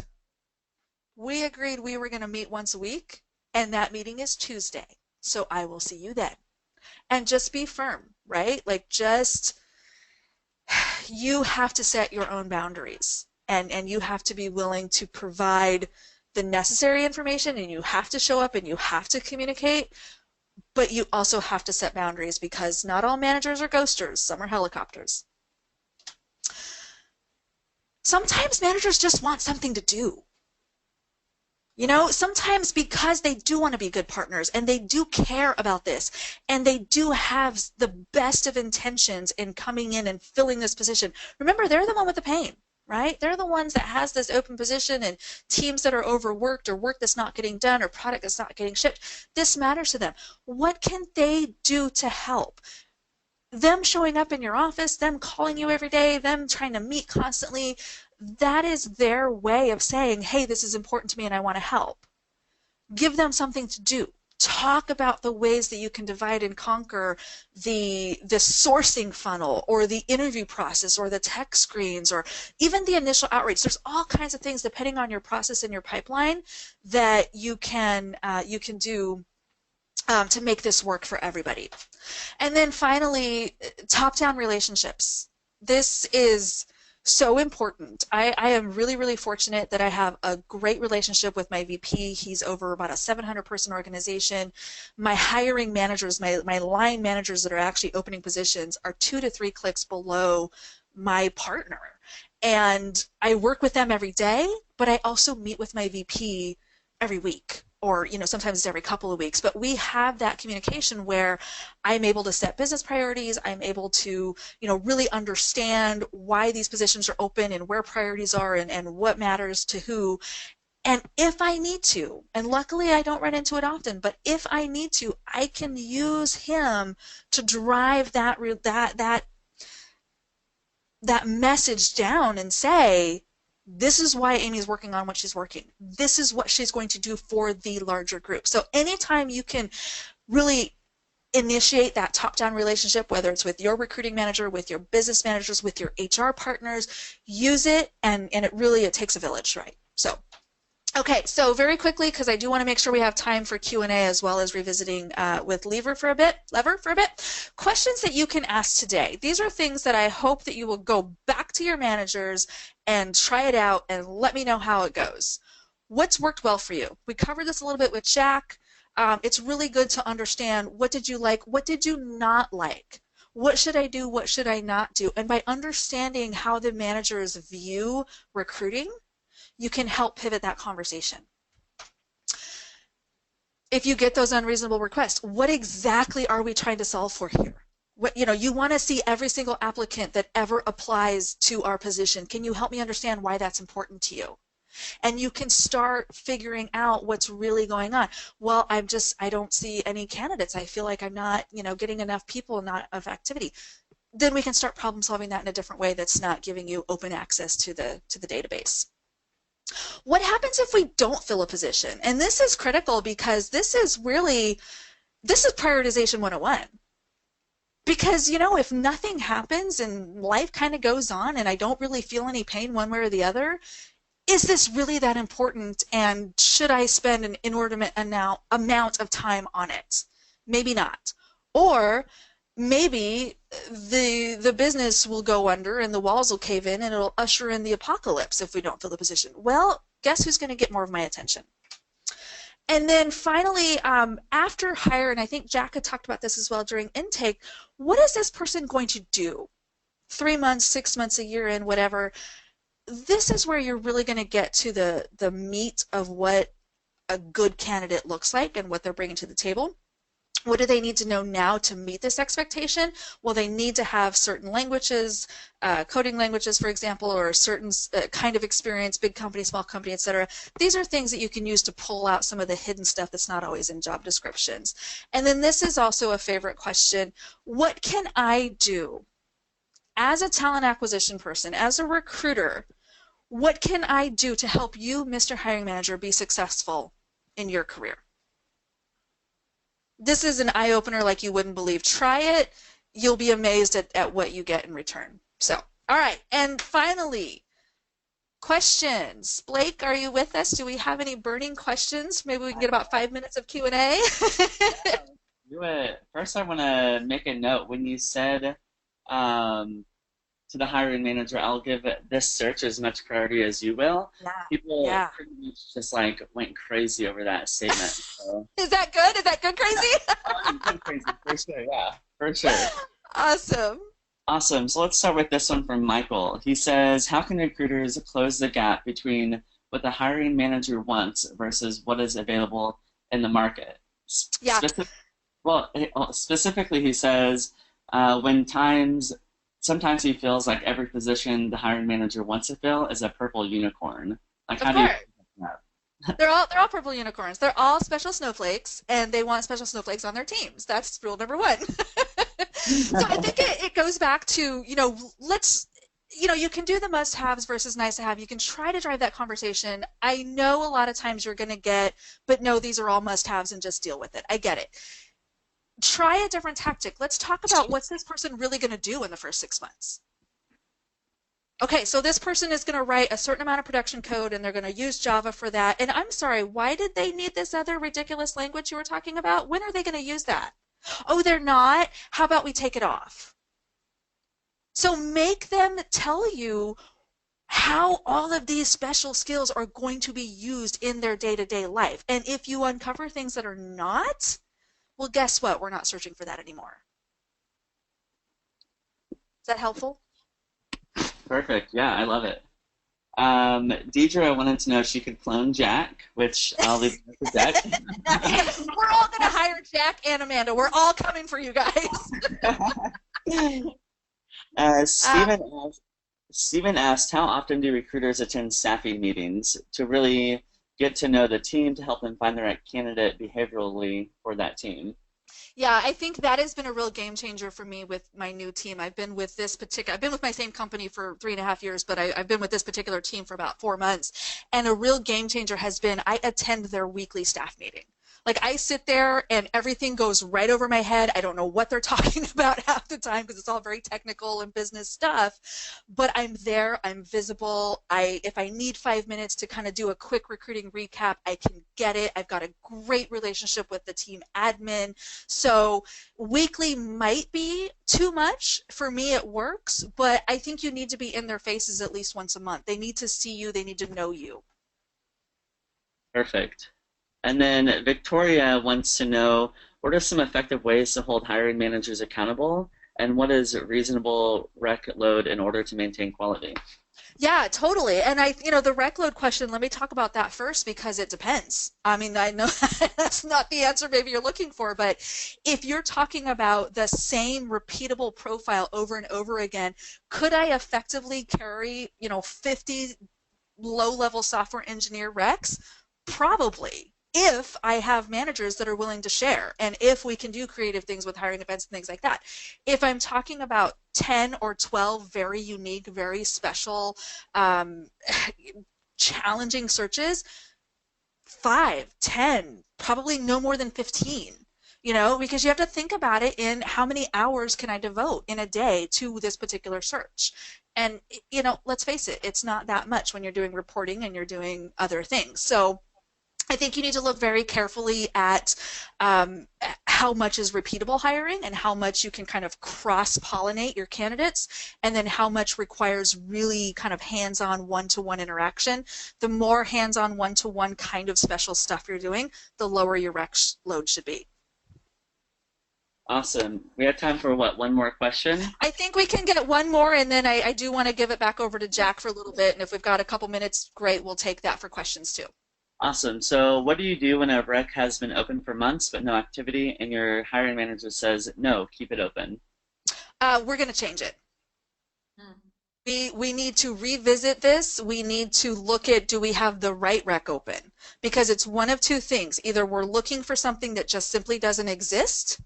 we agreed we were going to meet once a week, and that meeting is Tuesday, so I will see you then. And just be firm, right? Like, just, you have to set your own boundaries, and you have to be willing to provide the necessary information, and you have to show up and you have to communicate, but you also have to set boundaries because not all managers are ghosters. Some are helicopters. Sometimes managers just want something to do. Sometimes because they do want to be good partners and they do care about this and they do have the best of intentions in coming in and filling this position. Remember, they're the one with the pain, right? They're the ones that has this open position and teams that are overworked or work that's not getting done or product that's not getting shipped. This matters to them. What can they do to help? Them showing up in your office, them calling you every day, them trying to meet constantly, that is their way of saying, hey, this is important to me and I want to help. Give them something to do. talk about the ways that you can divide and conquer the sourcing funnel or the interview process or the tech screens or even the initial outreach. There's all kinds of things depending on your process and your pipeline that you can do to make this work for everybody. And then finally, top-down relationships. This is so important. I am really, really fortunate that I have a great relationship with my VP. He's over about a 700-person organization. My hiring managers, my line managers that are actually opening positions are 2 to 3 clicks below my partner. And I work with them every day, but I also meet with my VP every week, or sometimes every couple of weeks. But we have that communication where I'm able to set business priorities. I'm able to really understand why these positions are open and where priorities are and what matters to who. And if I need to, and luckily I don't run into it often, but if I need to, I can use him to drive that message down and say, this is why Amy's working on what she's working. This is what she's going to do for the larger group. So anytime you can really initiate that top-down relationship, whether it's with your recruiting manager, with your business managers, with your HR partners, use it, and it takes a village, right? So, okay, so very quickly, because I do want to make sure we have time for Q&A as well as revisiting with Lever for a bit. Questions that you can ask today. These are things that I hope that you will go back to your managers and try it out and let me know how it goes. What's worked well for you? We covered this a little bit with Jack. It's really good to understand, what did you like, what did you not like? What should I do, what should I not do? And by understanding how the managers view recruiting, you can help pivot that conversation. If you get those unreasonable requests, what exactly are we trying to solve for here? You want to see every single applicant that ever applies to our position. Can you help me understand why that's important to you? And you can start figuring out what's really going on. Well, I don't see any candidates. I feel like I'm not, getting enough people, not enough activity. Then we can start problem solving that in a different way that's not giving you open access to the database. What happens if we don't fill a position? And this is critical because this is prioritization 101. Because, if nothing happens and life kind of goes on and I don't really feel any pain one way or the other, is this really that important, and should I spend an inordinate amount of time on it? Maybe not. Or maybe the business will go under and the walls will cave in and it'll usher in the apocalypse if we don't fill the position. Well, guess who's going to get more of my attention? And then finally, after hire, and I think Jack had talked about this as well during intake, what is this person going to do? 3 months, 6 months, a year in, whatever. This is where you're really going to get to the meat of what a good candidate looks like and what they're bringing to the table. What do they need to know now to meet this expectation? Well, they need to have certain languages, coding languages, for example, or a certain kind of experience, big company, small company, etc. These are things that you can use to pull out some of the hidden stuff that's not always in job descriptions. And then this is also a favorite question. What can I do as a talent acquisition person, as a recruiter? What can I do to help you, Mr. Hiring Manager, be successful in your career? This is an eye-opener like you wouldn't believe. Try it. You'll be amazed at what you get in return. So, all right. And finally, questions. Blake, are you with us? Do we have any burning questions? Maybe we can get about 5 minutes of Q&A. First, I want to make a note. When you said to the hiring manager, I'll give this search as much priority as you will. Yeah. People pretty much just went crazy over that statement. So. Is that good? Is that good crazy? Good crazy, for sure, yeah, for sure. Awesome. Awesome. So let's start with this one from Michael. He says, how can recruiters close the gap between what the hiring manager wants versus what is available in the market? Yeah. Specifically, he says, sometimes he feels like every position the hiring manager wants to fill is a purple unicorn. How do you that? They're all purple unicorns. They're all special snowflakes, and they want special snowflakes on their teams. That's rule number one. So I think it goes back to, you can do the must-haves versus nice-to-have. You can try to drive that conversation. I know a lot of times you're going to get, but no, these are all must-haves and just deal with it. I get it. Try a different tactic. Let's talk about what's this person really going to do in the first 6 months. Okay, so this person is going to write a certain amount of production code and they're going to use Java for that. And I'm sorry, why did they need this other ridiculous language you were talking about? When are they going to use that? Oh, they're not? How about we take it off? So make them tell you how all of these special skills are going to be used in their day-to-day life. And if you uncover things that are not, well, guess what? We're not searching for that anymore. Is that helpful? Perfect. Yeah, I love it. Deidre wanted to know if she could clone Jack, which I'll leave to Jack. We're all going to hire Jack and Amanda. We're all coming for you guys. Stephen asked, how often do recruiters attend staffing meetings to really get to know the team to help them find the right candidate behaviorally for that team? Yeah, I think that has been a real game changer for me with my new team. I've been with my same company for 3.5 years, but I've been with this particular team for about 4 months. And a real game changer has been I attend their weekly staff meeting. Like I sit there and everything goes right over my head. I don't know what they're talking about half the time because it's all very technical and business stuff, but I'm there, I'm visible. If I need 5 minutes to kind of do a quick recruiting recap, I can get it. I've got a great relationship with the team admin. So weekly might be too much. For me, it works, but I think you need to be in their faces at least once a month. They need to see you. They need to know you. Perfect. And then Victoria wants to know, what are some effective ways to hold hiring managers accountable, and what is reasonable rec load in order to maintain quality? Yeah, totally. And the rec load question, let me talk about that first because it depends. I mean, I know that's not the answer maybe you're looking for, but if you're talking about the same repeatable profile over and over again, could I effectively carry, 50 low-level software engineer recs? Probably. If I have managers that are willing to share and if we can do creative things with hiring events and things like that. If I'm talking about 10 or 12 very unique, very special, challenging searches, 5, 10, probably no more than 15. Because you have to think about it in how many hours can I devote in a day to this particular search. And, let's face it, it's not that much when you're doing reporting and you're doing other things. So I think you need to look very carefully at how much is repeatable hiring and how much you can kind of cross-pollinate your candidates, and then how much requires really kind of hands-on one-to-one interaction. The more hands-on one-to-one kind of special stuff you're doing, the lower your rec load should be. Awesome. We have time for one more question? I think we can get one more, and then I do want to give it back over to Jack for a little bit, and if we've got a couple minutes, great, we'll take that for questions too. Awesome. So what do you do when a rec has been open for months but no activity and your hiring manager says, no, keep it open? We're going to change it. We need to revisit this. We need to look at, do we have the right rec open? Because it's one of two things. Either we're looking for something that just simply doesn't exist,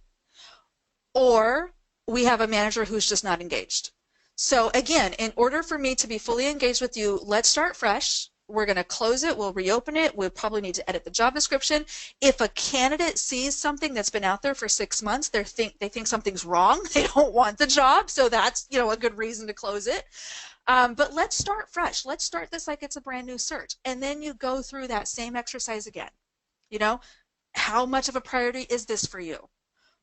or we have a manager who's just not engaged. So again, in order for me to be fully engaged with you, let's start fresh. We're going to close it. We'll reopen it. We'll probably need to edit the job description. If a candidate sees something that's been out there for 6 months, they think something's wrong. They don't want the job. So that's, a good reason to close it. But let's start fresh. Let's start this like it's a brand new search. And then you go through that same exercise again. How much of a priority is this for you?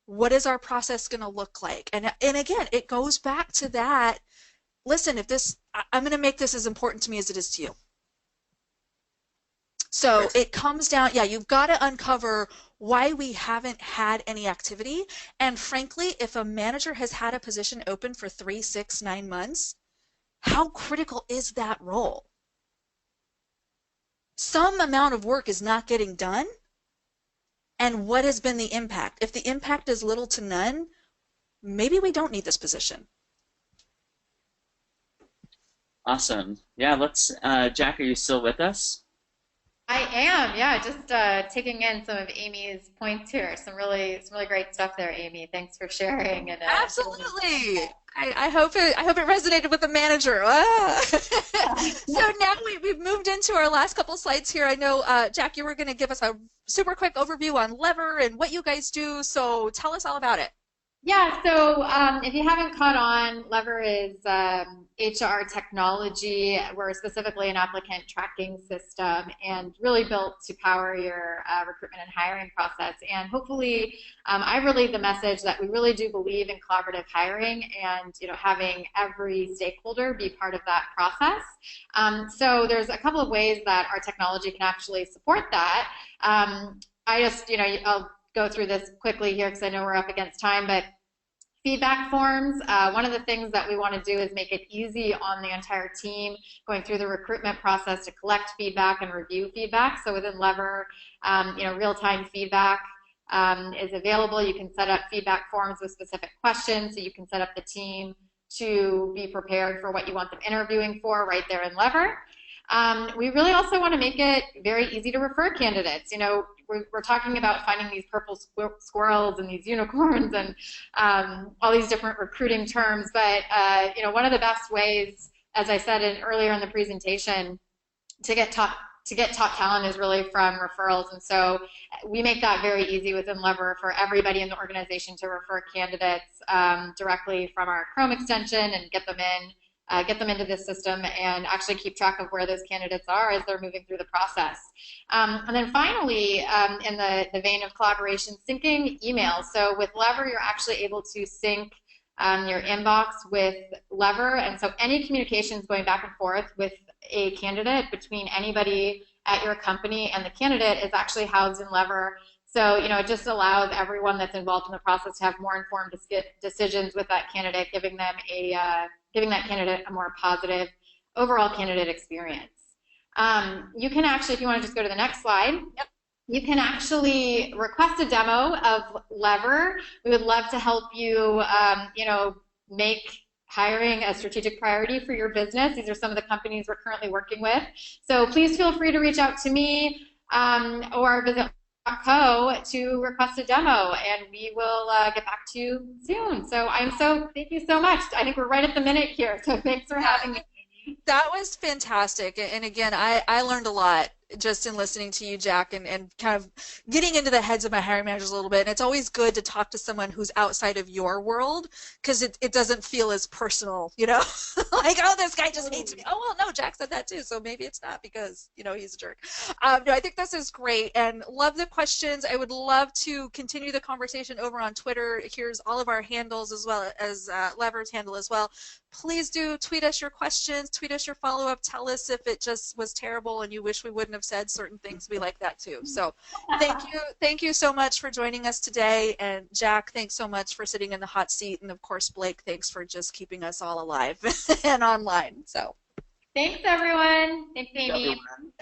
What is our process going to look like? And again, it goes back to that. Listen, I'm going to make this as important to me as it is to you. So it comes down, you've got to uncover why we haven't had any activity. And frankly, if a manager has had a position open for 3, 6, 9 months, how critical is that role? Some amount of work is not getting done. And what has been the impact? If the impact is little to none, maybe we don't need this position. Awesome. Yeah, Jack, are you still with us? I am, just taking in some of Amy's points here. Some really great stuff there, Amy. Thanks for sharing. And Absolutely. I hope it resonated with the manager. Ah. So now we've moved into our last couple slides here. I know, Jack, you were going to give us a super quick overview on Lever and what you guys do. So tell us all about it. Yeah, so if you haven't caught on, Lever is HR technology. We're specifically an applicant tracking system and really built to power your recruitment and hiring process. And hopefully, I relayed the message that we really do believe in collaborative hiring and having every stakeholder be part of that process. So there's a couple of ways that our technology can actually support that. I'll go through this quickly here because I know we're up against time, but feedback forms, one of the things that we want to do is make it easy on the entire team going through the recruitment process to collect feedback and review feedback. So within Lever, real-time feedback is available. You can set up feedback forms with specific questions, so you can set up the team to be prepared for what you want them interviewing for right there in Lever. We really also want to make it very easy to refer candidates. We're talking about finding these purple squirrels and these unicorns and all these different recruiting terms. But one of the best ways, as I said earlier in the presentation, to get top talent is really from referrals. And so we make that very easy within Lever for everybody in the organization to refer candidates directly from our Chrome extension and get them into this system and actually keep track of where those candidates are as they're moving through the process. And then finally, in the vein of collaboration, syncing emails. So with Lever, you're actually able to sync your inbox with Lever, and so any communications going back and forth with a candidate between anybody at your company and the candidate is actually housed in Lever. So, it just allows everyone that's involved in the process to have more informed decisions with that candidate, giving that candidate a more positive overall candidate experience. You can actually, if you want to just go to the next slide, Yep. You can actually request a demo of Lever. We would love to help you, make hiring a strategic priority for your business. These are some of the companies we're currently working with. So please feel free to reach out to me or visit Co to request a demo, and we will get back to you soon. So thank you so much. I think we're right at the minute here, so thanks for having me. That was fantastic. And again, I learned a lot just in listening to you, Jack, and kind of getting into the heads of my hiring managers a little bit. And it's always good to talk to someone who's outside of your world because it doesn't feel as personal, like, oh, this guy just hates me. Oh, well, no, Jack said that too. So maybe it's not because, he's a jerk. No, I think this is great and love the questions. I would love to continue the conversation over on Twitter. Here's all of our handles as well as Lever's handle as well. Please do tweet us your questions, tweet us your follow-up, tell us if it just was terrible and you wish we wouldn't have said certain things. We like that too. So thank you so much for joining us today. And Jack, thanks so much for sitting in the hot seat. And of course, Blake, thanks for just keeping us all alive and online. So thanks, everyone. Thanks, Amy. Everyone.